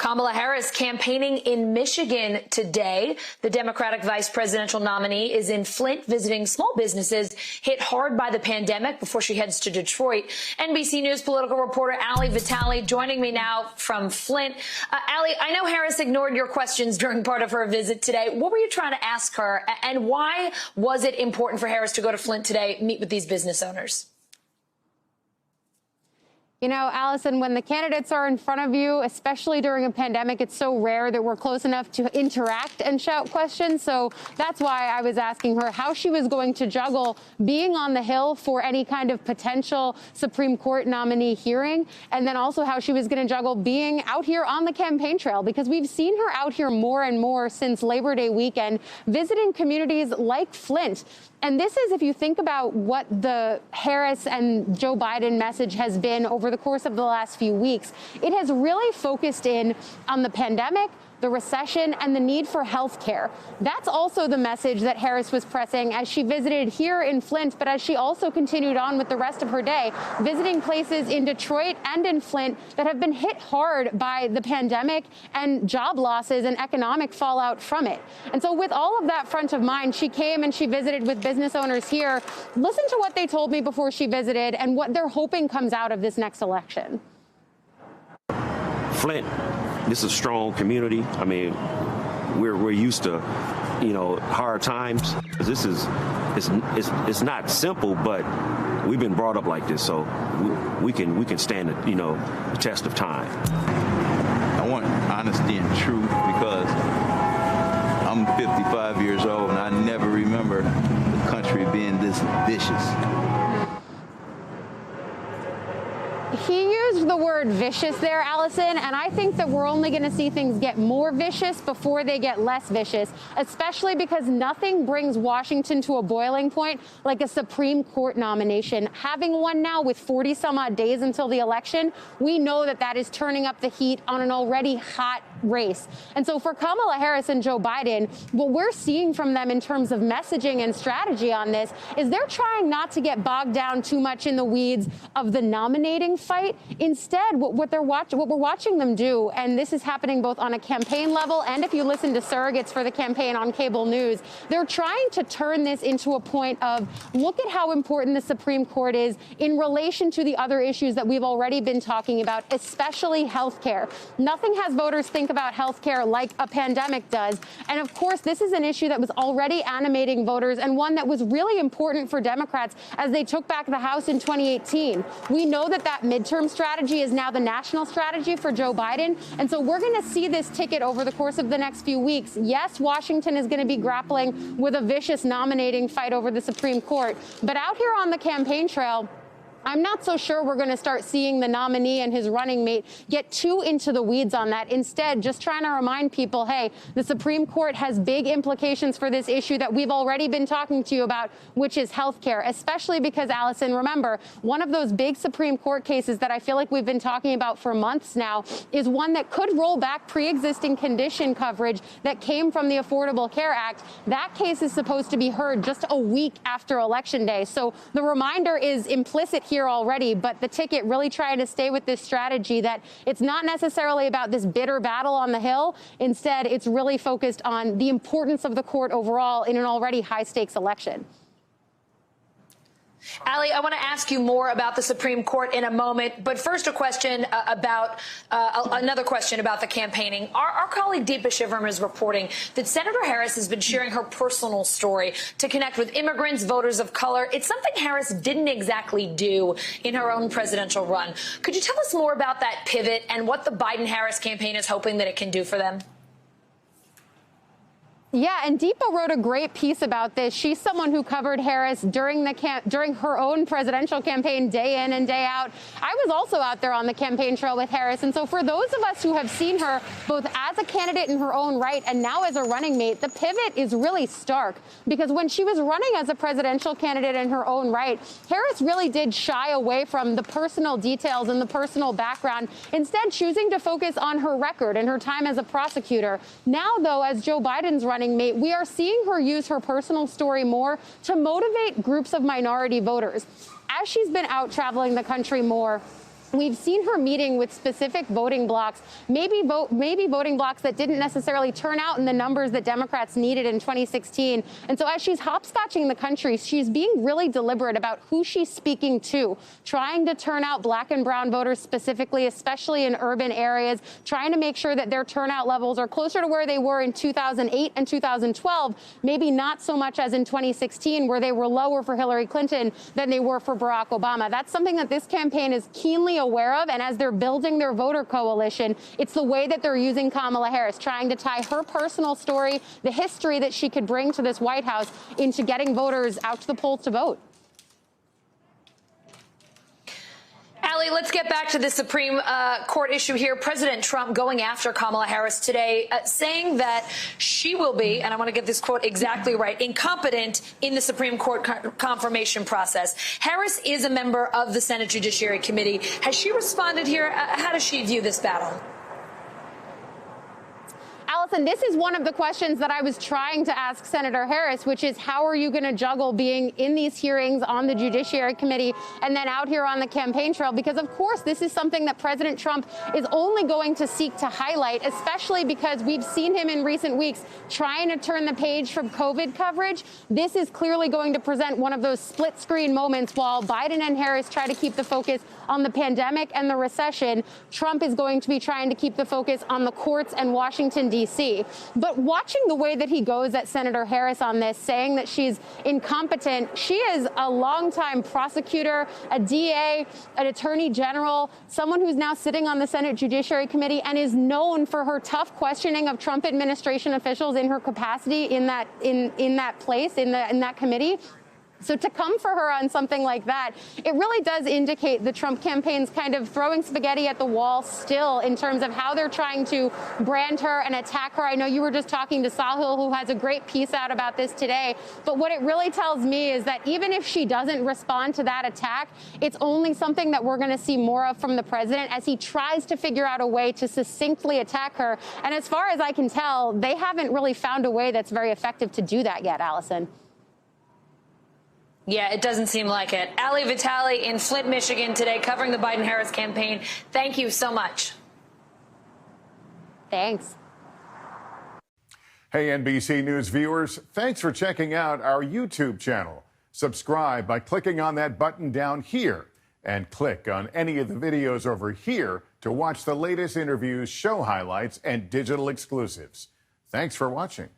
Kamala Harris campaigning in Michigan today. The Democratic vice presidential nominee is in Flint visiting small businesses hit hard by the pandemic before she heads to Detroit. NBC News political reporter Ali Vitale joining me now from Flint. Ali, I know Harris ignored your questions during part of her visit today. What were you trying to ask her, and why was it important for Harris to go to Flint today, meet with these business owners? You know, Allison, when the candidates are in front of you, especially during a pandemic, it's so rare that we're close enough to interact and shout questions. So that's why I was asking her how she was going to juggle being on the Hill for any kind of potential Supreme Court nominee hearing, and then also how she was going to juggle being out here on the campaign trail, because we've seen her out here more and more since Labor Day weekend, visiting communities like Flint. And this is, if you think about what the Harris and Joe Biden message has been over the course of the last few weeks, it has really focused in on the pandemic, the recession, and the need for health care. That's also the message that Harris was pressing as she visited here in Flint, but as she also continued on with the rest of her day, visiting places in Detroit and in Flint that have been hit hard by the pandemic and job losses and economic fallout from it. And so with all of that front of mind, she came and she visited with business owners here. Listen to what they told me before she visited and what they're hoping comes out of this next election. Flint, this is a strong community. I mean, we're used to, you know, hard times. This is, it's not simple, but we've been brought up like this, so we can stand it, you know, the test of time. I want honesty and truth because I'm 55 years old and I never remember the country being this vicious. He used the word vicious there, Allison, and I think that we're only going to see things get more vicious before they get less vicious, especially because nothing brings Washington to a boiling point like a Supreme Court nomination. Having one now with 40 some odd days until the election, we know that that is turning up the heat on an already hot race. And so for Kamala Harris and Joe Biden, what we're seeing from them in terms of messaging and strategy on this is they're trying not to get bogged down too much in the weeds of the nominating fight. Instead, what we're watching them do, and this is happening both on a campaign level and if you listen to surrogates for the campaign on cable news, they're trying to turn this into a point of look at how important the Supreme Court is in relation to the other issues that we've already been talking about, especially health care. Nothing has voters think about health care like a pandemic does. And of course, this is an issue that was already animating voters and one that was really important for Democrats as they took back the House in 2018. We know that that midterm strategy is now the national strategy for Joe Biden. And so we're going to see this ticket over the course of the next few weeks. Yes, Washington is going to be grappling with a vicious nominating fight over the Supreme Court. But out here on the campaign trail, I'm not so sure we're going to start seeing the nominee and his running mate get too into the weeds on that. Instead, just trying to remind people, hey, the Supreme Court has big implications for this issue that we've already been talking to you about, which is health care, especially because, Allison, remember, one of those big Supreme Court cases that I feel like we've been talking about for months now is one that could roll back pre-existing condition coverage that came from the Affordable Care Act. That case is supposed to be heard just a week after Election Day. So the reminder is implicit here already, but the ticket really trying to stay with this strategy that it's not necessarily about this bitter battle on the Hill. Instead, it's really focused on the importance of the court overall in an already high-stakes election. Ali, I want to ask you more about the Supreme Court in a moment, but first a question about another question about the campaigning. Our colleague Deepa Shivaram is reporting that Senator Harris has been sharing her personal story to connect with immigrants, voters of color. It's something Harris didn't exactly do in her own presidential run. Could you tell us more about that pivot and what the Biden-Harris campaign is hoping that it can do for them? Yeah, and Deepa wrote a great piece about this. She's someone who covered Harris during her own presidential campaign day in and day out. I was also out there on the campaign trail with Harris. And so for those of us who have seen her both as a candidate in her own right and now as a running mate, the pivot is really stark because when she was running as a presidential candidate in her own right, Harris really did shy away from the personal details and the personal background, instead choosing to focus on her record and her time as a prosecutor. Now, though, as Joe Biden's running mate, we are seeing her use her personal story more to motivate groups of minority voters. As she's been out traveling the country more, We've seen her meeting with specific voting blocks, maybe voting blocks that didn't necessarily turn out in the numbers that Democrats needed in 2016. And so as she's hopscotching the country, she's being really deliberate about who she's speaking to, trying to turn out black and brown voters specifically, especially in urban areas, trying to make sure that their turnout levels are closer to where they were in 2008 and 2012, maybe not so much as in 2016, where they were lower for Hillary Clinton than they were for Barack Obama. That's something that this campaign is keenly aware of, and as they're building their voter coalition, it's the way that they're using Kamala Harris, trying to tie her personal story, the history that she could bring to this White House, into getting voters out to the polls to vote. Allie, let's get back to the Supreme Court issue here. President Trump going after Kamala Harris today, saying that she will be, and I want to get this quote exactly right, incompetent in the Supreme Court confirmation process. Harris is a member of the Senate Judiciary Committee. Has she responded here? How does she view this battle? Allison, this is one of the questions that I was trying to ask Senator Harris, which is how are you going to juggle being in these hearings on the Judiciary Committee and then out here on the campaign trail? Because, of course, this is something that President Trump is only going to seek to highlight, especially because we've seen him in recent weeks trying to turn the page from COVID coverage. This is clearly going to present one of those split screen moments while Biden and Harris try to keep the focus on the pandemic and the recession. Trump is going to be trying to keep the focus on the courts and Washington, D.C. But watching the way that he goes at Senator Harris on this, saying that she's incompetent, she is a longtime prosecutor, a DA, an attorney general, someone who's now sitting on the Senate Judiciary Committee and is known for her tough questioning of Trump administration officials in her capacity in that committee. So to come for her on something like that, it really does indicate the Trump campaign's kind of throwing spaghetti at the wall still in terms of how they're trying to brand her and attack her. I know you were just talking to Sahil, who has a great piece out about this today. But what it really tells me is that even if she doesn't respond to that attack, it's only something that we're going to see more of from the president as he tries to figure out a way to succinctly attack her. And as far as I can tell, they haven't really found a way that's very effective to do that yet, Allison. Yeah, it doesn't seem like it. Ali Vitale in Flint, Michigan today covering the Biden-Harris campaign. Thank you so much. Thanks. Hey, NBC News viewers, thanks for checking out our YouTube channel. Subscribe by clicking on that button down here and click on any of the videos over here to watch the latest interviews, show highlights, and digital exclusives. Thanks for watching.